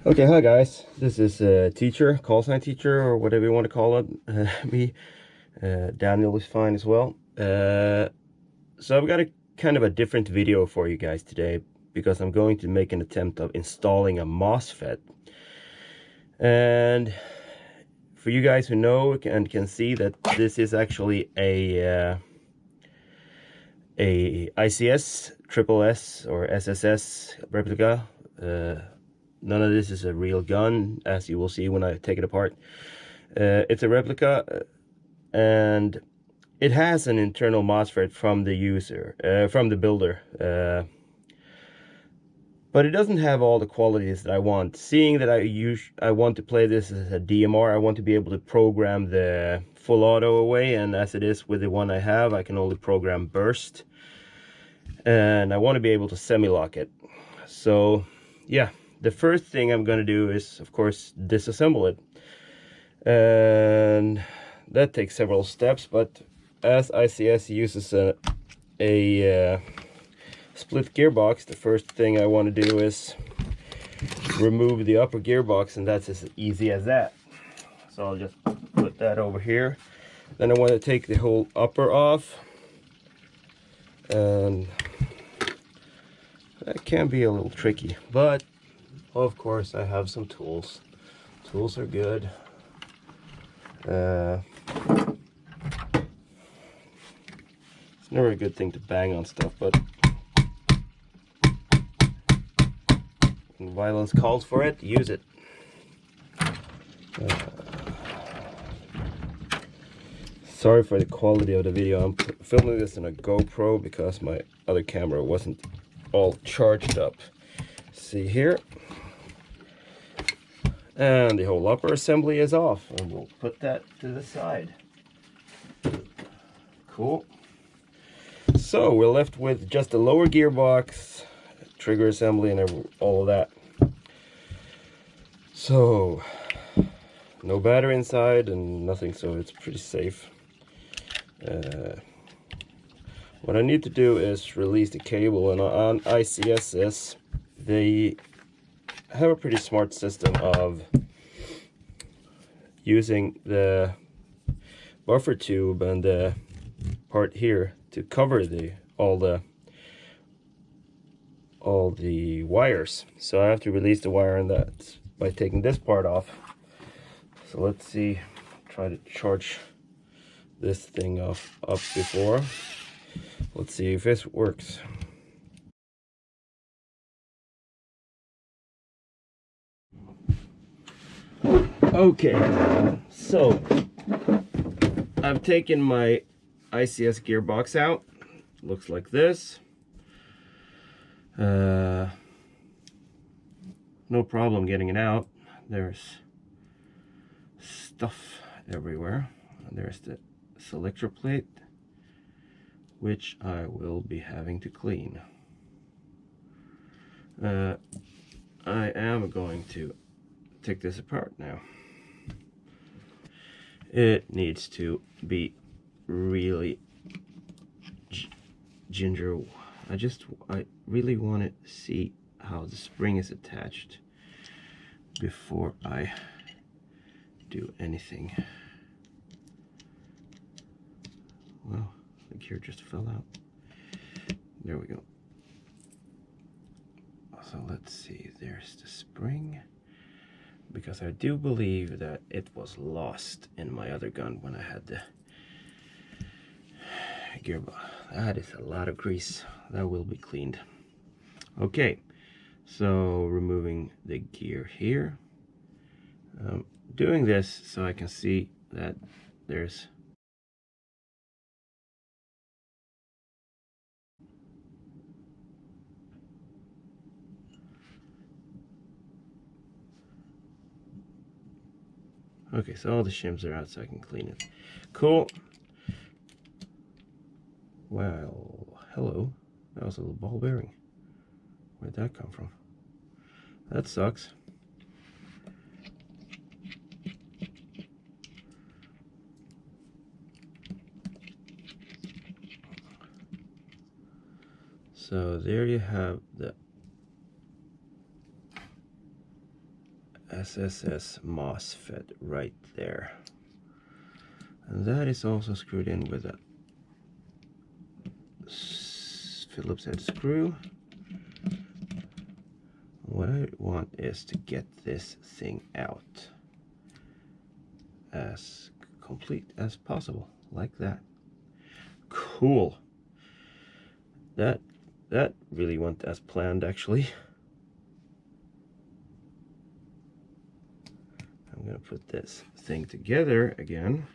Okay, hi guys. This is teacher, call sign teacher, or whatever you want to call it. Me, Daniel is fine as well. So I've got a kind of a different video for you guys today because I'm going to make an attempt of installing a MOSFET. And for you guys who know and can see that this is actually a ICS, triple S or SSS replica. None of this is a real gun, as you will see when I take it apart. It's a replica, and it has an internal MOSFET from the user, from the builder. But it doesn't have all the qualities that I want. Seeing that I want to play this as a DMR, I want to be able to program the full auto away, and as it is with the one I have, I can only program burst. And I want to be able to semi-lock it. So, yeah. The first thing I'm going to do is, of course, disassemble it. And that takes several steps, but as ICS uses a split gearbox, the first thing I want to do is remove the upper gearbox, and that's as easy as that. So I'll just put that over here. Then I want to take the whole upper off, and that can be a little tricky, but of course I have some tools. Tools are good. It's never a good thing to bang on stuff, but when violence calls for it, use it. Sorry for the quality of the video. I'm filming this on a GoPro because my other camera wasn't all charged up. See here? And the whole upper assembly is off, and we'll put that to the side. Cool. So we're left with just a lower gearbox, trigger assembly, and all of that. So no battery inside and nothing, so it's pretty safe. What I need to do is release the cable, and on ICSs they have a pretty smart system of using the buffer tube and the part here to cover all the wires. So I have to release the wire on that by taking this part off. So let's see, try to charge this thing up before. Let's see if this works. Okay, so I've taken my ICS gearbox out. Looks like this. No problem getting it out. There's stuff everywhere. There's the selector plate, which I will be having to clean. I am going to take this apart now. It needs to be really ginger. I really want to see how the spring is attached before I do anything. Well, the gear just fell out. There we go. So let's see, there's the spring, because I do believe that it was lost in my other gun when I had the gearbox. That is a lot of grease. That will be cleaned. Okay, so removing the gear here. Doing this so I can see that there's okay, so all the shims are out so I can clean it. Cool. Well, hello. That was a little ball bearing. Where'd that come from? That sucks. So there you have the SSS MOSFET right there. And that is also screwed in with a Phillips head screw. What I want is to get this thing out as complete as possible, like that. Cool. That really went as planned, actually. I'm gonna put this thing together again.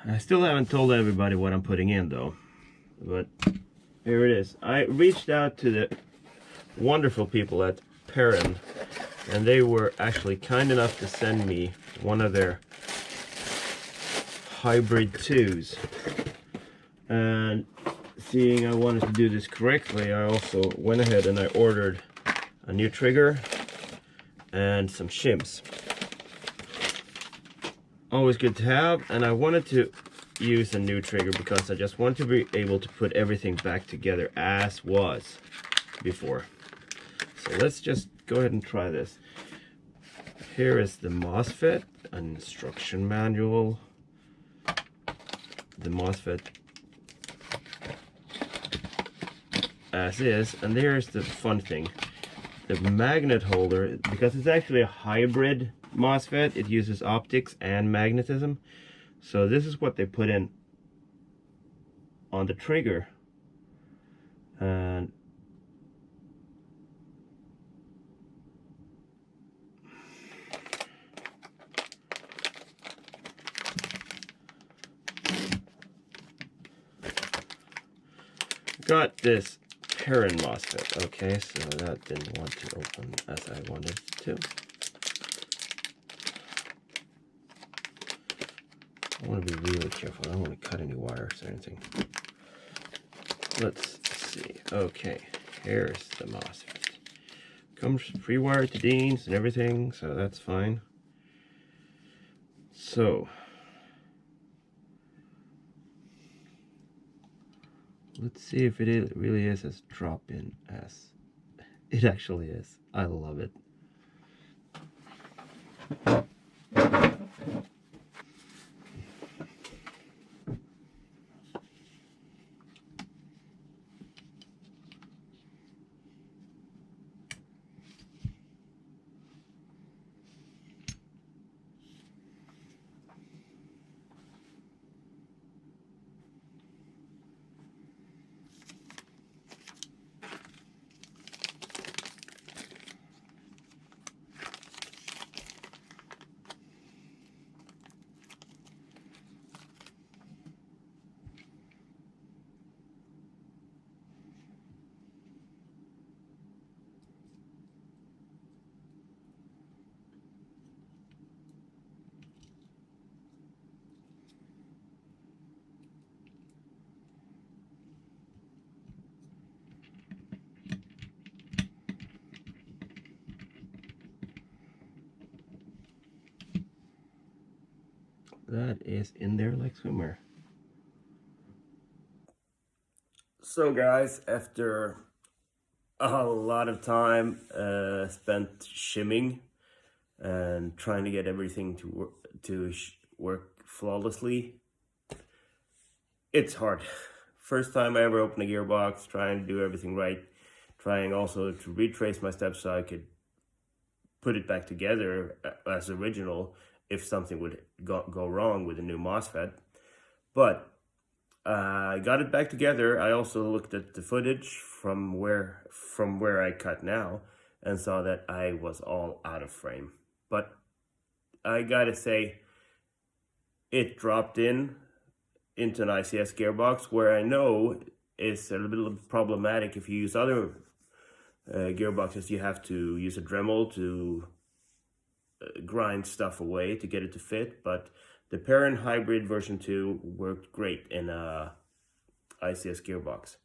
I still haven't told everybody what I'm putting in though, but here it is. I reached out to the wonderful people at Perun, and they were actually kind enough to send me one of their Hybrid 2s. And seeing I wanted to do this correctly, I also went ahead and I ordered a new trigger and some shims. Always good to have, and I wanted to use a new trigger because I just want to be able to put everything back together as was before. So let's just go ahead and try this. Here is the MOSFET, an instruction manual, the MOSFET as is, and there's the fun thing. The magnet holder, because it's actually a hybrid MOSFET, it uses optics and magnetism. So this is what they put in on the trigger. And got this Perun MOSFET. Okay, so that didn't want to open as I wanted to. I want to be really careful. I don't want to cut any wires or anything. Let's see. Okay, here's the MOSFET. Comes pre-wired to Dean's and everything, so that's fine. So let's see if it really is as drop-in as it actually is. I love it. That is in there like swimwear. So guys, after a lot of time spent shimming and trying to get everything to work flawlessly, it's hard. First time I ever opened a gearbox, trying to do everything right, trying also to retrace my steps so I could put it back together as original if something would go wrong with the new MOSFET. But I got it back together. I also looked at the footage from where I cut now and saw that I was all out of frame. But I gotta say, it dropped into an ICS gearbox, where I know it's a little problematic. If you use other gearboxes, you have to use a Dremel to grind stuff away to get it to fit, but the Perun Hybrid version 2 worked great in a ICS gearbox.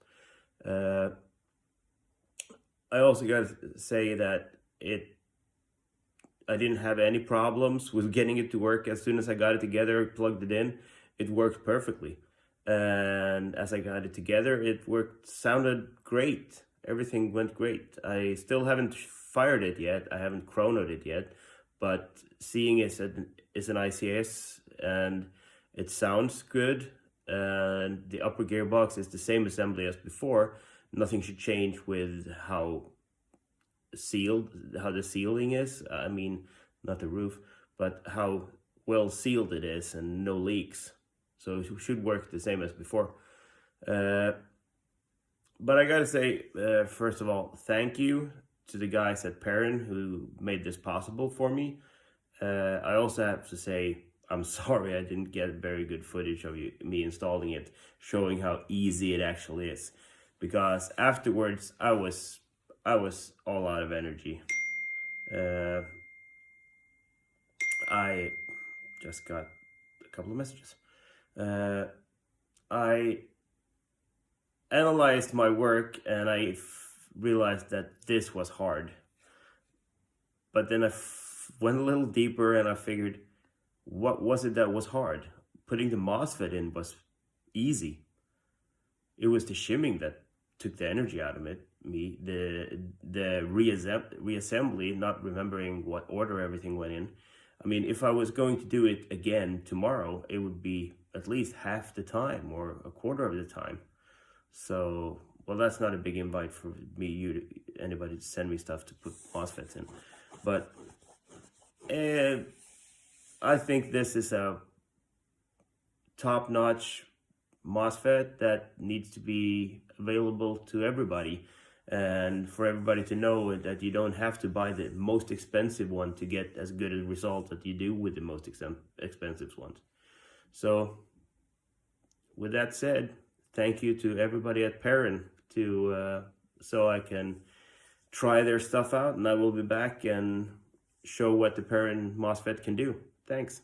I also got to say that I didn't have any problems with getting it to work. As soon as I got it together, plugged it in, it worked perfectly. And as I got it together, it sounded great. everything went great. I still haven't fired it yet. I haven't chronoed it yet, but seeing it's an ICS and it sounds good, and the upper gearbox is the same assembly as before. Nothing should change with how the sealing is. I mean, not the roof, but how well sealed it is and no leaks. So it should work the same as before. But I gotta say, first of all, thank you to the guys at Perun who made this possible for me. I also have to say, I'm sorry I didn't get very good footage of me installing it, showing how easy it actually is. Because afterwards, I was all out of energy. I just got a couple of messages. I analyzed my work and I realized that this was hard. But then I went a little deeper and I figured, what was it that was hard? Putting the MOSFET in was easy. It was the shimming that took the energy out of it. The reassembly, not remembering what order everything went in. I mean, if I was going to do it again tomorrow, it would be at least half the time or a quarter of the time. So, well, that's not a big invite for me, anybody to send me stuff to put MOSFETs in. But I think this is a top-notch MOSFET that needs to be available to everybody, and for everybody to know that you don't have to buy the most expensive one to get as good a result that you do with the most expensive ones. So with that said, thank you to everybody at Perun so I can try their stuff out, and I will be back and show what the Perun MOSFET can do. Thanks.